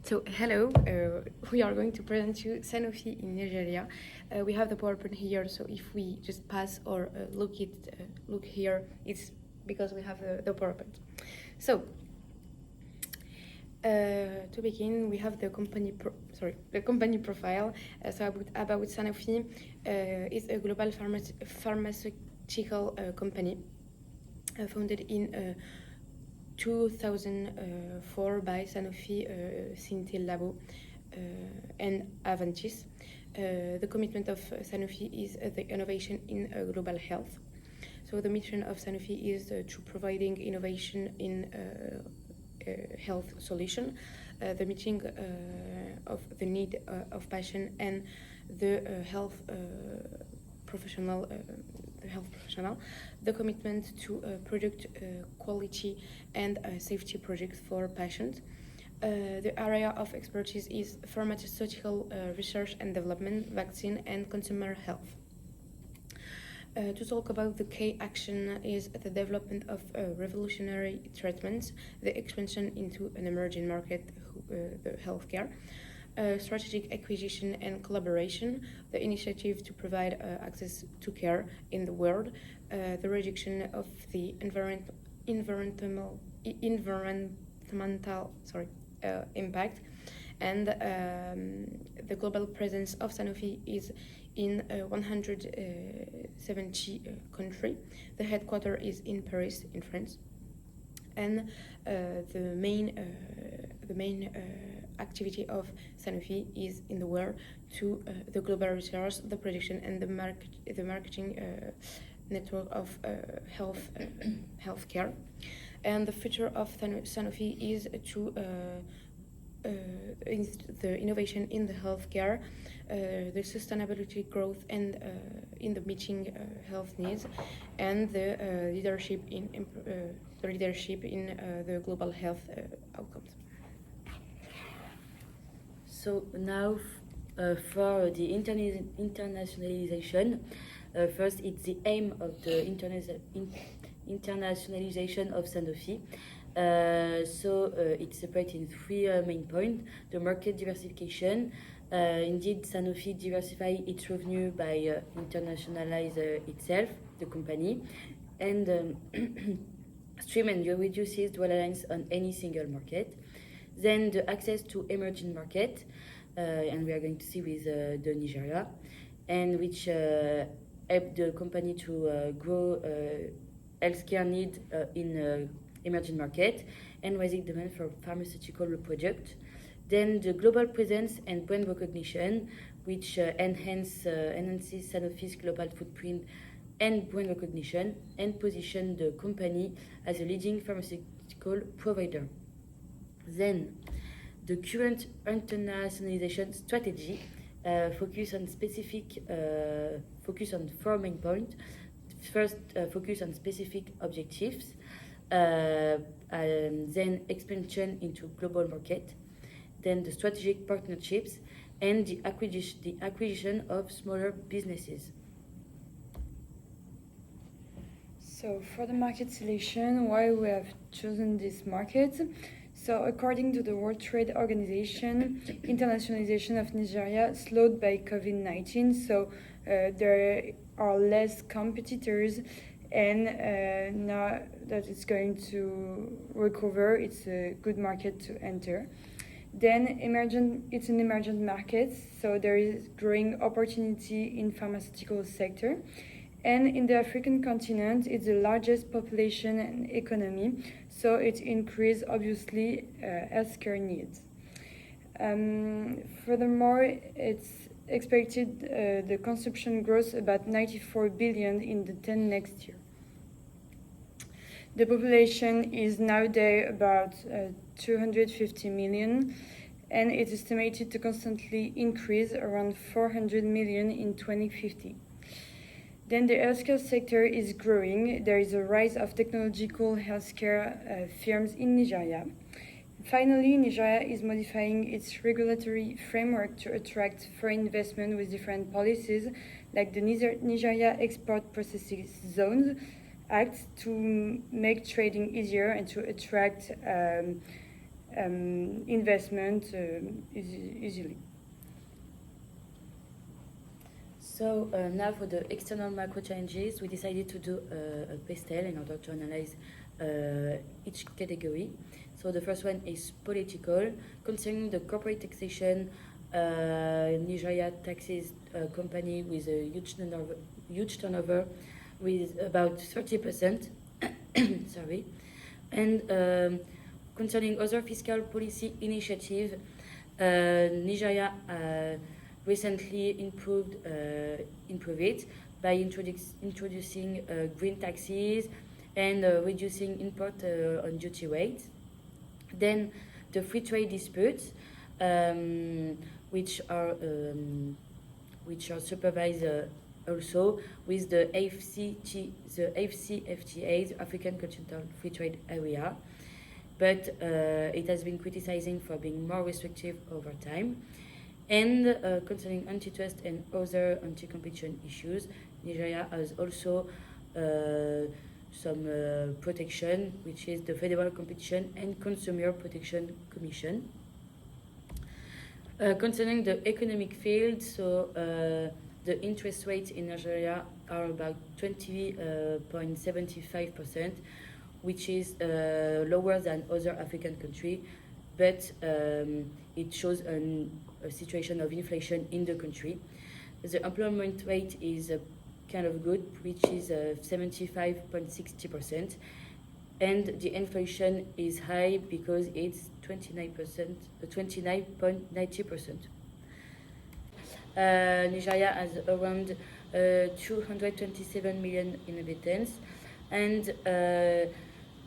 So, hello, we are going to present you Sanofi in Nigeria. We have the PowerPoint here, so if we just pass or look here, it's because we have the PowerPoint. So, to begin, we have the company profile. So about Sanofi, is a global pharmaceutical company founded in 2004 by Sanofi, Synthel Labo, and Aventis. The commitment of Sanofi is the innovation in global health. So the mission of Sanofi is to providing innovation in health solution, the meeting of the need of patient and the health professional. The commitment to product quality and safety projects for patients. The area of expertise is pharmaceutical research and development, vaccine, and consumer health. To talk about the key action is the development of revolutionary treatments, the expansion into an emerging market, the healthcare, strategic acquisition and collaboration, the initiative to provide access to care in the world, the reduction of the environmental impact, and the global presence of Sanofi is in 170 countries. The headquarters is in Paris, in France, and the main activity of Sanofi is in the world to the global research, the production, and the marketing network of healthcare. And the future of Sanofi is to the innovation in the healthcare, the sustainability growth, and in the meeting health needs, and the leadership in the global health outcomes. So now, for the internationalization, first it's the aim of the internationalization of Sanofi. It's separated in three main points. The market diversification. Indeed, Sanofi diversify its revenue by internationalize itself, the company, and stream and reduces the reliance on any single market. Then the access to emerging market, and we are going to see with the Nigeria, and which help the company to grow healthcare need in emerging market and rising demand for pharmaceutical products. Then the global presence and brand recognition, which enhances Sanofi's global footprint and brand recognition and position the company as a leading pharmaceutical provider. Then the current internationalization strategy focus on 4 main points. First, focus on specific objectives, then expansion into global market, then the strategic partnerships, and the acquisition of smaller businesses. So for the market selection, why we have chosen this market? So according to the World Trade Organization, internationalization of Nigeria slowed by COVID-19, so there are less competitors, and now that it's going to recover, it's a good market to enter. Then it's an emergent market, so there is growing opportunity in pharmaceutical sector. And in the African continent, it's the largest population and economy, so it increases, obviously, healthcare needs. Furthermore, it's expected the consumption grows about 94 billion in the 10 next year. The population is nowadays about 250 million, and it's estimated to constantly increase around 400 million in 2050. Then the healthcare sector is growing. There is a rise of technological healthcare firms in Nigeria. Finally, Nigeria is modifying its regulatory framework to attract foreign investment with different policies, like the Nigeria Export Processing Zones Act, to make trading easier and to attract investment easily. So now for the external macro challenges, we decided to do a pastel in order to analyze each category. So the first one is political. Concerning the corporate taxation, Nigeria taxes a company with a huge turnover with about 30%. Sorry. And concerning other fiscal policy initiative, Nigeria recently improved it by introducing green taxes and reducing import on duty rates. Then the free trade disputes, which are supervised also with the AFCFTA, the African Continental Free Trade Area, but it has been criticizing for being more restrictive over time. And concerning antitrust and other anti-competition issues, Nigeria has also some protection, which is the Federal Competition and Consumer Protection Commission. Concerning the economic field, so the interest rates in Nigeria are about 20.75%, which is lower than other African countries, but it shows a situation of inflation in the country. The employment rate is kind of good, which is 75.60%, and the inflation is high because it's 29.90%. Nigeria has around 227 million inhabitants, and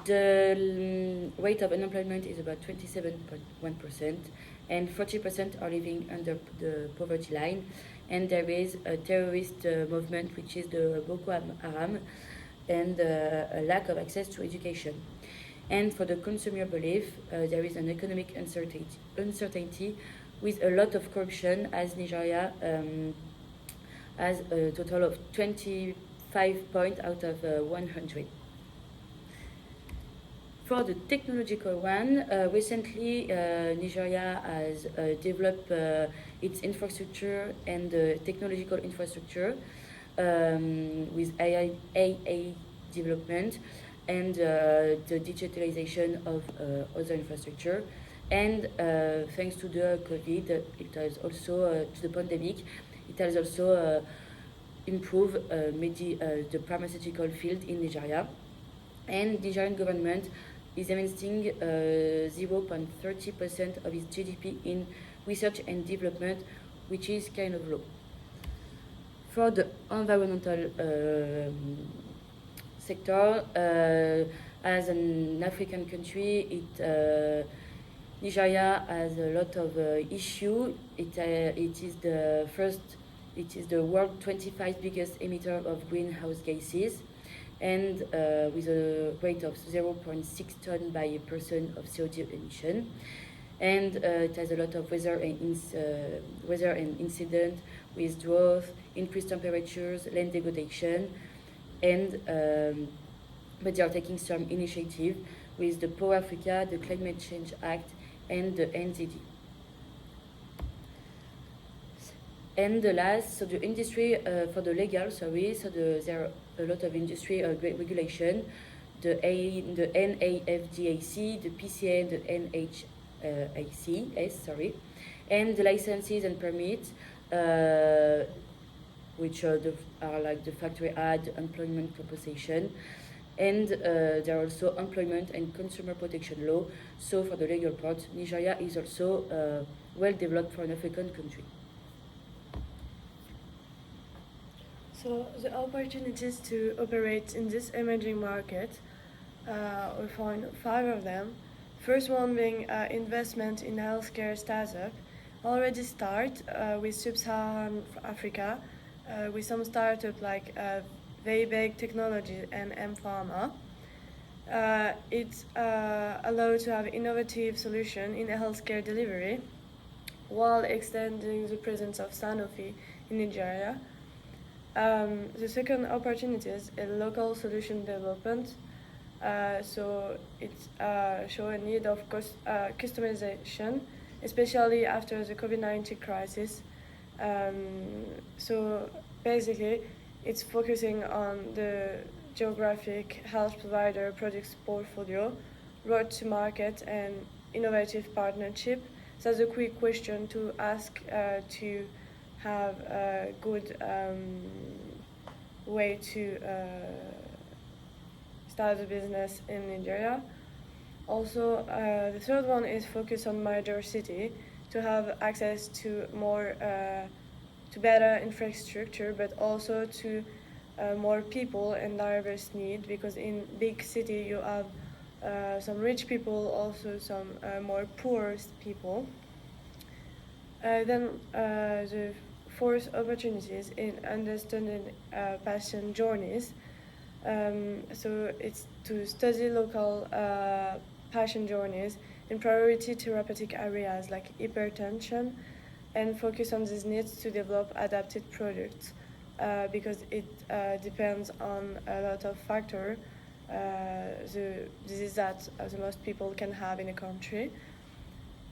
the rate of unemployment is about 27.1%, and 40% are living under the poverty line. And there is a terrorist movement, which is the Boko Haram, and a lack of access to education. And for the consumer belief, there is an economic uncertainty with a lot of corruption, as Nigeria has a total of 25 points out of 100. For the technological one, recently Nigeria has developed its infrastructure and technological infrastructure with AI development and the digitalization of other infrastructure. And thanks to the COVID, it has also, to the pandemic, it has also improved the pharmaceutical field in Nigeria. And the Nigerian government is investing 0.30% of its GDP in research and development, which is kind of low. For the environmental sector, as an African country, Nigeria has a lot of issues. It is the world 25th biggest emitter of greenhouse gases, and with a rate of 0.6 ton by person of CO2 emission. And it has a lot of weather and incident with drought, increased temperatures, land degradation, and but they are taking some initiative with the Power Africa, the Climate Change Act, and the NZD. And the last, so the industry, for the legal, so there are a lot of industry regulation, the NAFDAC, the PCA, the NHACS, and the licenses and permits, which are like the factory ad, employment compensation, and there are also employment and consumer protection law. So for the legal part, Nigeria is also well developed for an African country. So the opportunities to operate in this emerging market, we find 5 of them. First one being investment in healthcare startup. Already start with Sub-Saharan Africa with some startup like Veibeg Technology and M-Pharma. It allows to have innovative solution in healthcare delivery while extending the presence of Sanofi in Nigeria. The second opportunity is local solution development. So it shows a need of customization, especially after the COVID-19 crisis. So basically, it's focusing on the geographic health provider products portfolio, road to market, and innovative partnership. So that's a quick question to ask to have a good way to start a business in Nigeria. Also, the third one is focus on major city to have access to more to better infrastructure, but also to more people and diverse need, because in big city you have some rich people, also some more poor people. Then the fourth opportunities in understanding passion journeys. So it's to study local passion journeys in priority therapeutic areas like hypertension, and focus on these needs to develop adapted products because it depends on a lot of factors. The disease that the most people can have in a country.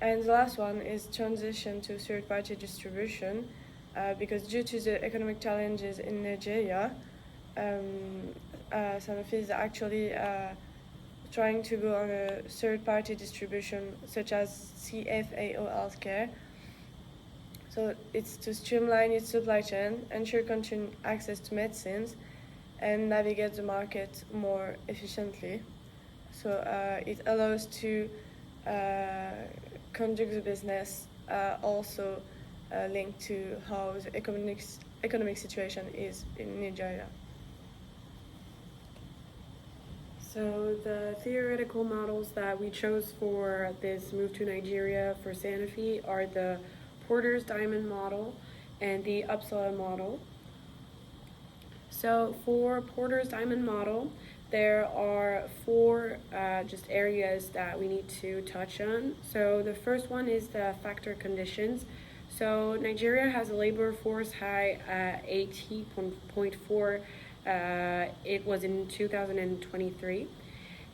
And the last one is transition to third-party distribution because due to the economic challenges in Nigeria, Sanofi is actually trying to go on a third-party distribution such as CFAO Healthcare. So it's to streamline its supply chain, ensure continued access to medicines, and navigate the market more efficiently. So it allows to conduct the business also linked to how the economic situation is in Nigeria. So the theoretical models that we chose for this move to Nigeria for Sanofi are the Porter's Diamond model and the Uppsala model. So for Porter's Diamond model, there are four just areas that we need to touch on. So the first one is the factor conditions. So Nigeria has a labor force high at 80.4. It was in 2023.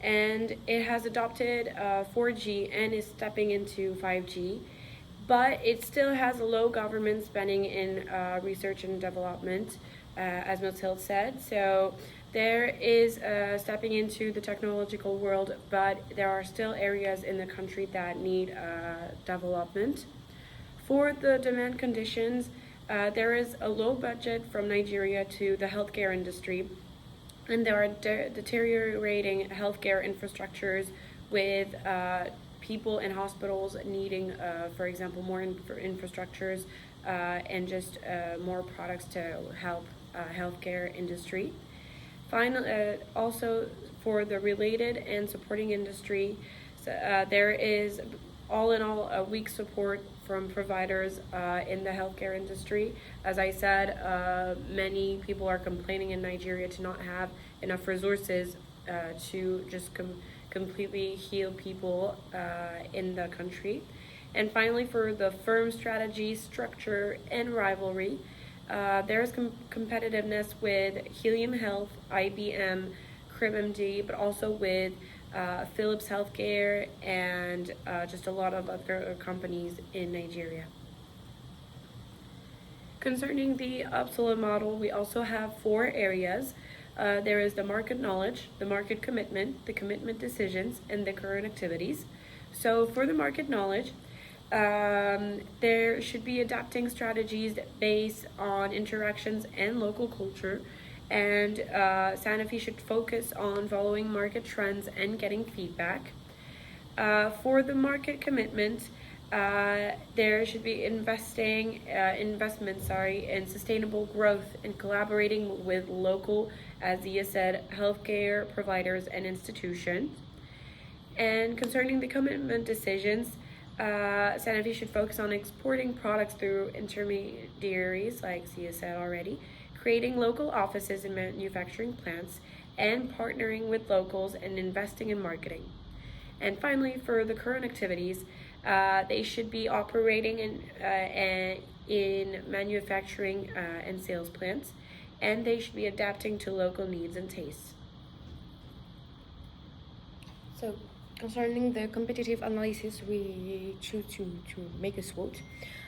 And it has adopted 4G and is stepping into 5G. But it still has a low government spending in research and development, as Mathilde said. So there is stepping into the technological world, but there are still areas in the country that need development. For the demand conditions, there is a low budget from Nigeria to the healthcare industry, and there are deteriorating healthcare infrastructures with people in hospitals needing, for example, more infrastructures and just more products to help healthcare industry. Finally, also for the related and supporting industry, there is all in all a weak support from providers in the healthcare industry. As I said, many people are complaining in Nigeria to not have enough resources to just completely heal people in the country. And finally, for the firm strategy, structure, and rivalry, there's competitiveness with Helium Health, IBM, CrimMD, but also with Philips Healthcare and just a lot of other companies in Nigeria. Concerning the Uppsala model, we also have four areas. There is the market knowledge, the market commitment, the commitment decisions, and the current activities. So for the market knowledge, there should be adapting strategies based on interactions and local culture, and Sanofi should focus on following market trends and getting feedback. For the market commitment, there should be investment in sustainable growth and collaborating with local, as Zia said, healthcare providers and institutions. And concerning the commitment decisions, Sanofi should focus on exporting products through intermediaries, like Zia said already, creating local offices and manufacturing plants, and partnering with locals and investing in marketing. And finally, for the current activities, they should be operating in manufacturing and sales plants, and they should be adapting to local needs and tastes. So, concerning the competitive analysis, we choose to make a SWOT.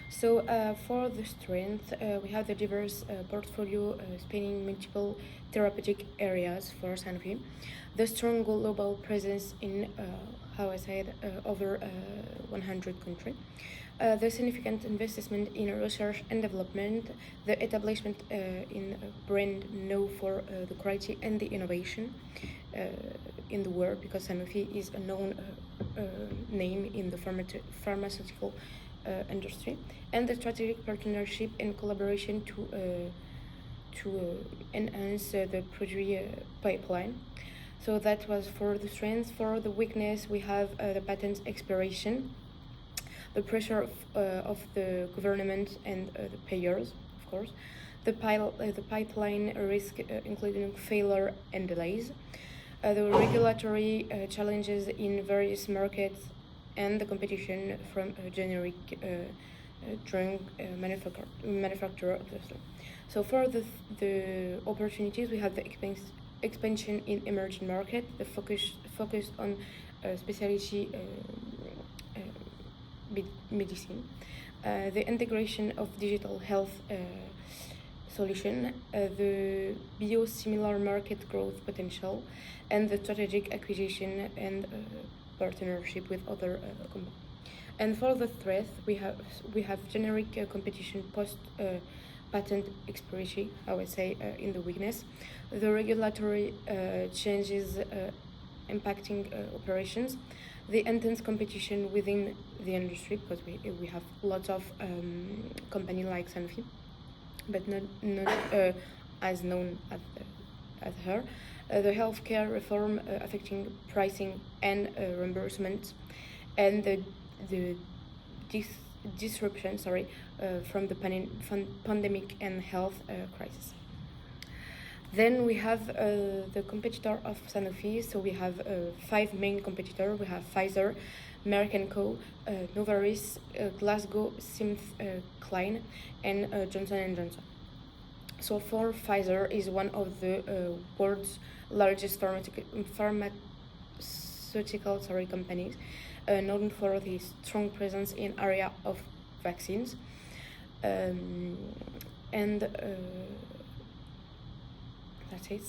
So, for the strength, we have the diverse portfolio spanning multiple therapeutic areas for Sanofi, the strong global presence in, how I said, over 100 countries. The significant investment in research and development, the establishment in a brand known for the quality and the innovation in the world, because Sanofi is a known name in the pharmaceutical industry, and the strategic partnership and collaboration to enhance the product pipeline. So that was for the strengths. For the weakness, we have the patent expiration, the pressure of the government and the payers, of course, the pipeline risk, including failure and delays, the regulatory challenges in various markets, and the competition from generic drug manufacturer, obviously. So for the opportunities, we have the expansion in emerging market, the focus on specialty medicine, the integration of digital health solution, the biosimilar market growth potential, and the strategic acquisition and partnership with other companies. And for the threat, we have generic competition post patent expiration, I would say, in the weakness, the regulatory changes impacting operations, the intense competition within the industry, because we have lots of companies like Sanofi, but not as known as her. The healthcare reform affecting pricing and reimbursement, and the disruption from the pandemic and health crisis. Then we have the competitor of Sanofi. So we have 5 main competitors. We have Pfizer, Merck & Co, Novartis, GlaxoSmithKline, and Johnson & Johnson. So for Pfizer is one of the world's largest pharmaceutical companies, known for its strong presence in area of vaccines, and that's it.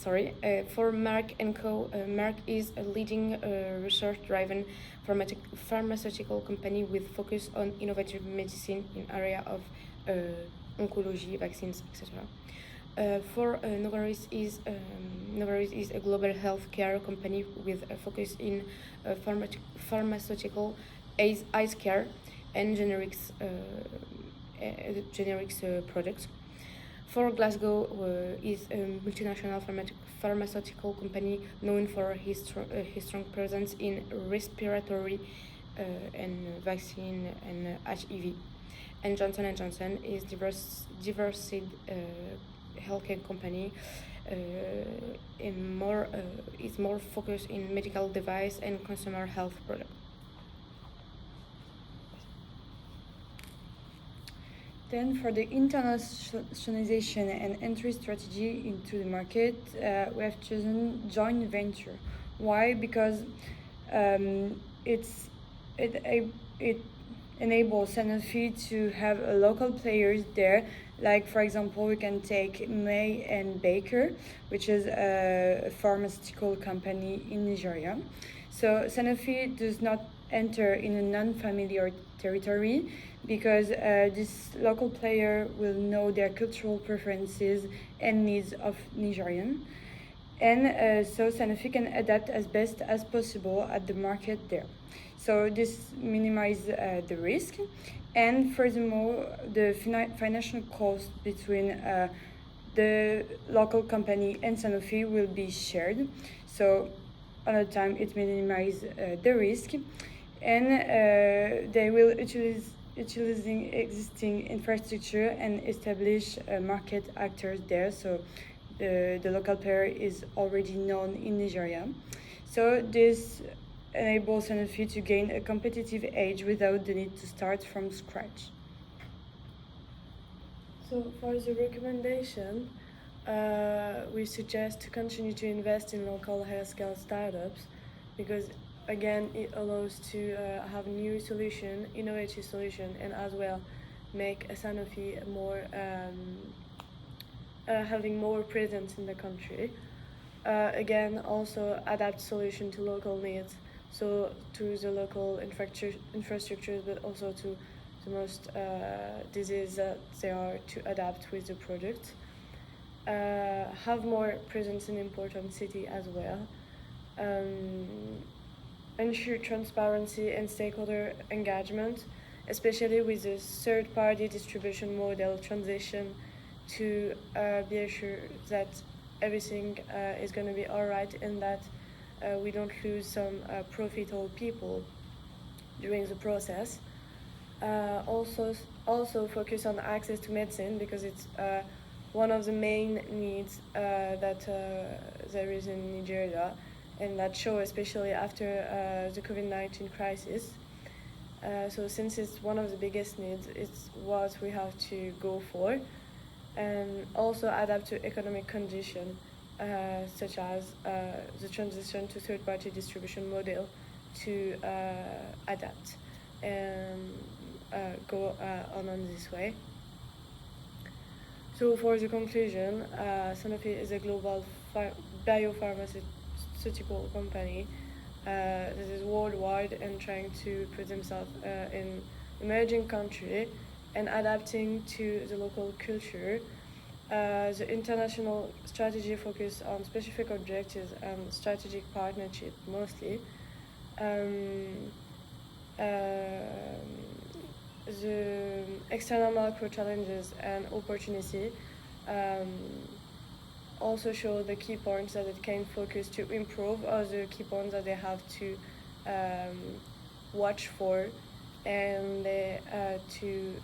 For Merck & Co, Merck is a leading research-driven pharmaceutical company with focus on innovative medicine in area of oncology, vaccines, etc. For Novartis is a global healthcare company with a focus in pharmaceutical, eye care, and generics products. For Glasgow is a multinational pharmaceutical company known for his strong presence in respiratory and vaccine and HIV. And Johnson & Johnson is diversified healthcare company is more focused in medical device and consumer health products. Then for the internationalization and entry strategy into the market, we have chosen joint venture. Why? Because it enables Sanofi to have local players there. Like, for example, we can take May and Baker, which is a pharmaceutical company in Nigeria. So Sanofi does not enter in a non-familiar territory, because this local player will know their cultural preferences and needs of Nigerian. And so Sanofi can adapt as best as possible at the market there. So this minimizes the risk. And furthermore, the financial cost between the local company and Sanofi will be shared. So another time it minimizes the risk. And they will utilizing existing infrastructure and establish market actors there. So the local player is already known in Nigeria. So this enables Sanofi to gain a competitive edge without the need to start from scratch. So for the recommendation, we suggest to continue to invest in local healthcare startups, because again, it allows to have new solution, innovative solution, and as well make Sanofi more having more presence in the country. Again, also adapt solution to local needs, so to the local infrastructures, but also to the most disease that they are to adapt with the product. Have more presence in important city as well. Ensure transparency and stakeholder engagement, especially with the third-party distribution model transition, to be assured that everything is going to be all right and that we don't lose some profitable people during the process. Also focus on access to medicine, because it's one of the main needs that there is in Nigeria, and that show especially after the COVID-19 crisis. So since it's one of the biggest needs, it's what we have to go for, and also adapt to economic conditions, such as the transition to third-party distribution model, to adapt and go on this way. So for the conclusion, Sanofi is a global biopharmaceutical company that is worldwide and trying to put themselves in emerging country and adapting to the local culture. The international strategy focus on specific objectives and strategic partnership mostly. The external macro challenges and opportunity also show the key points that it can focus to improve, or the key points that they have to watch for, and to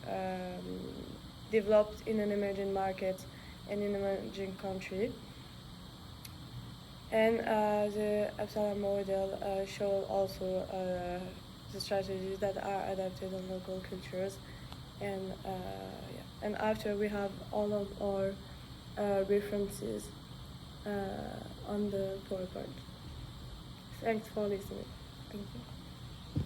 develop in an emerging market and in an emerging country. And the Absalom model show also the strategies that are adapted on local cultures, and and after we have all of our references on the PowerPoint. Thanks for listening. Thank you.